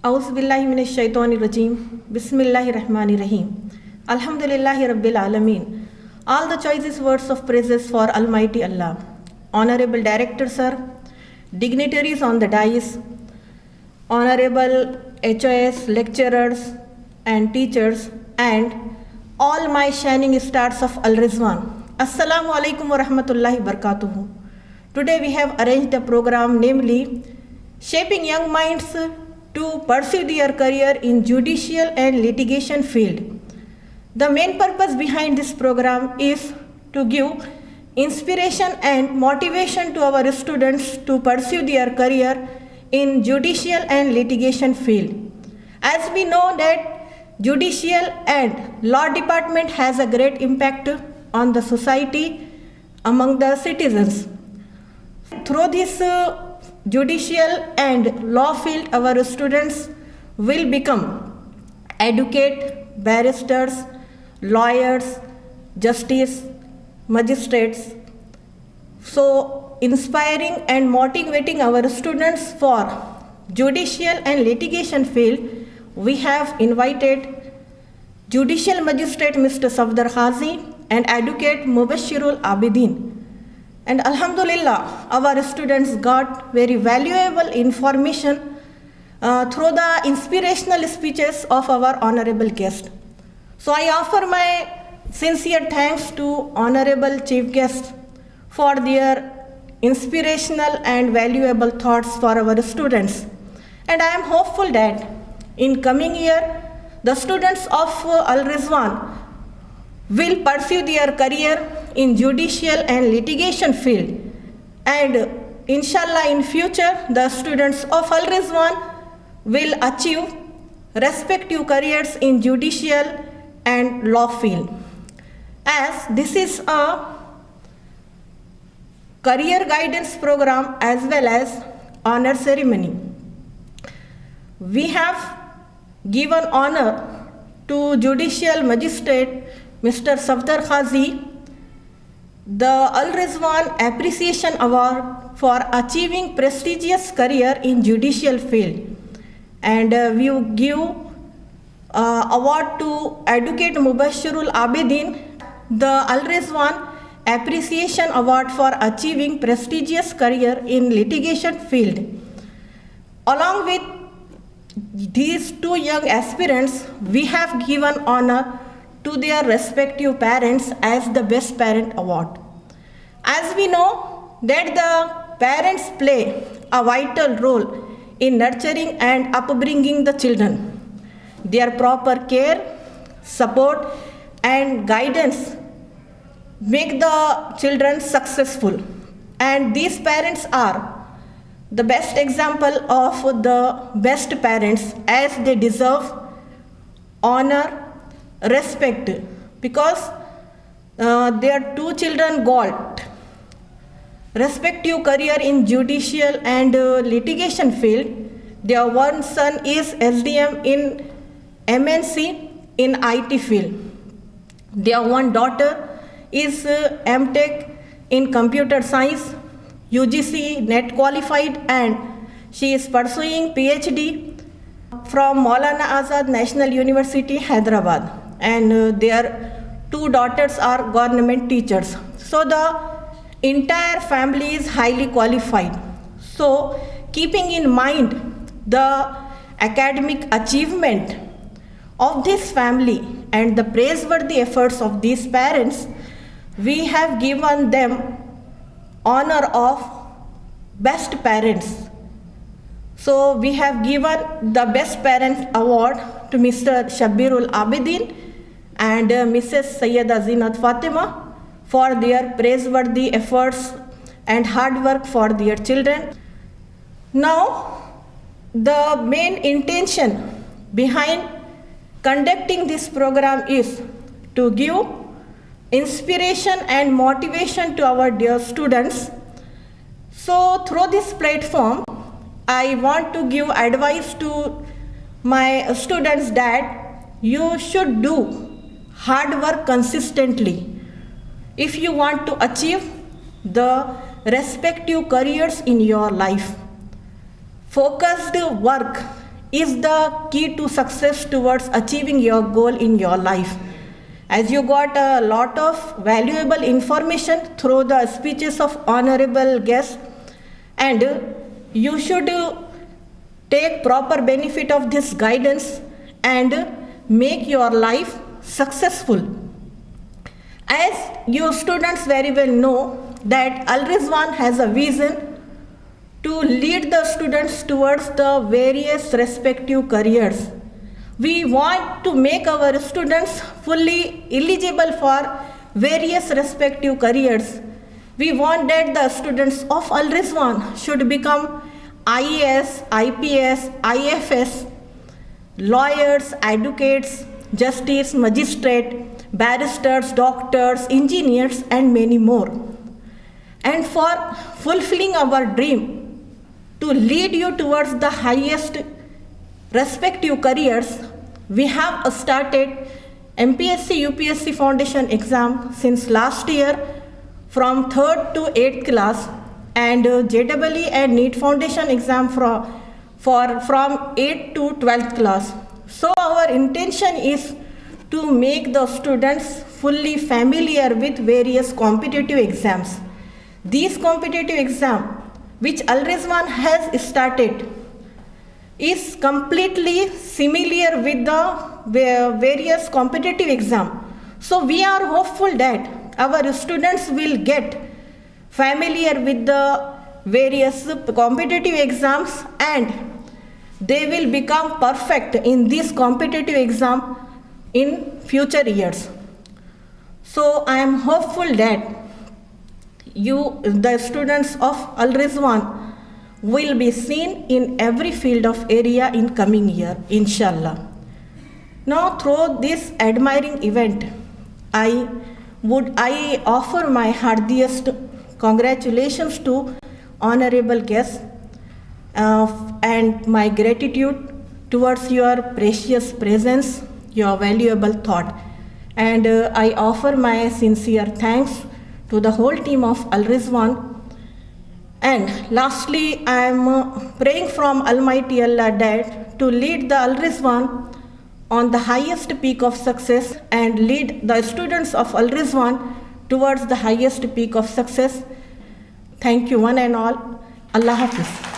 Auzubillahiminash-shaytanir-rajim. Bismillahir-rahmanir-rahim. Alhamdulillahi Rabbil Alameen. All the choicest words of praises for Almighty Allah. Honorable Director Sir, dignitaries on the dais, Honorable HOS, lecturers and teachers, and all my shining stars of Al-Rizwan. Assalamu alaikum wa rahmatullahi wa barakatuhu. Today we have arranged a program, namely Shaping Young Minds to Pursue Their Career in Judicial and Litigation Field. The main purpose behind this program is to give inspiration and motivation to our students to pursue their career in judicial and litigation field. As we know that judicial and law department has a great impact on the society among the citizens. Through this judicial and law field, our students will become advocate, barristers, lawyers, justice, magistrates. So, inspiring and motivating our students for judicial and litigation field, we have invited Judicial Magistrate Mr. Safdar Khazi and Advocate Mubashirul Abidin. And Alhamdulillah, our students got very valuable information through the inspirational speeches of our honorable guest. So I offer my sincere thanks to honorable chief guests for their inspirational and valuable thoughts for our students. And I am hopeful that in coming year, the students of Al-Rizwan will pursue their career in judicial and litigation field, and inshallah in future the students of Al-Rizwan will achieve respective careers in judicial and law field. As this is a career guidance program as well as honor ceremony, we have given honor to Judicial Magistrate Mr. Safdar Khazi the Al-Rizwan Appreciation Award for achieving prestigious career in judicial field, and we give award to Advocate Mubashirul Abidin the Al-Rizwan Appreciation Award for achieving prestigious career in litigation field. Along with these two young aspirants, we have given honor to their respective parents as the Best Parent Award. As we know that the parents play a vital role in nurturing and upbringing the children. Their proper care, support and guidance make the children successful, and these parents are the best example of the best parents, as they deserve honor, respect, because their two children got respective career in judicial and litigation field. Their one son is SDM in MNC in IT field. Their one daughter is MTech in computer science, UGC net qualified, and she is pursuing PhD from Maulana Azad National University, Hyderabad. And their two daughters are government teachers. So the entire family is highly qualified. So keeping in mind the academic achievement of this family and the praiseworthy efforts of these parents, we have given them honor of best parents. So we have given the Best Parent Award to Mr. Shabirul Abidin and Mrs. Sayyida Zinat Fatima for their praiseworthy efforts and hard work for their children. Now, the main intention behind conducting this program is to give inspiration and motivation to our dear students. So through this platform, I want to give advice to my students that you should do hard work consistently if you want to achieve the respective careers in your life. Focused work is the key to success towards achieving your goal in your life. As you got a lot of valuable information through the speeches of honorable guests, and you should take proper benefit of this guidance and make your life successful. As you students very well know that Al Rizwan has a vision to lead the students towards the various respective careers. We want to make our students fully eligible for various respective careers. We want that the students of Al Rizwan should become IAS, IPS, IFS, lawyers, advocates, justice, magistrate, barristers, doctors, engineers, and many more. And for fulfilling our dream to lead you towards the highest respective careers, we have started MPSC UPSC Foundation exam since last year from 3rd to 8th class, and JEE and NEET Foundation exam from 8th to 12th class. So our intention is to make the students fully familiar with various competitive exams. These competitive exams which Al Rizwan has started is completely similar with the various competitive exams. So we are hopeful that our students will get familiar with the various competitive exams and they will become perfect in this competitive exam in future years. So I am hopeful that you, the students of Al Rizwan, will be seen in every field of area in coming year, inshallah. Now through this admiring event, I offer my heartiest congratulations to honorable guests and my gratitude towards your precious presence, your valuable thought. And I offer my sincere thanks to the whole team of Al Rizwan. And lastly, I am praying from Almighty Allah that to lead the Al Rizwan on the highest peak of success and lead the students of Al Rizwan towards the highest peak of success. Thank you one and all. Allah Hafiz.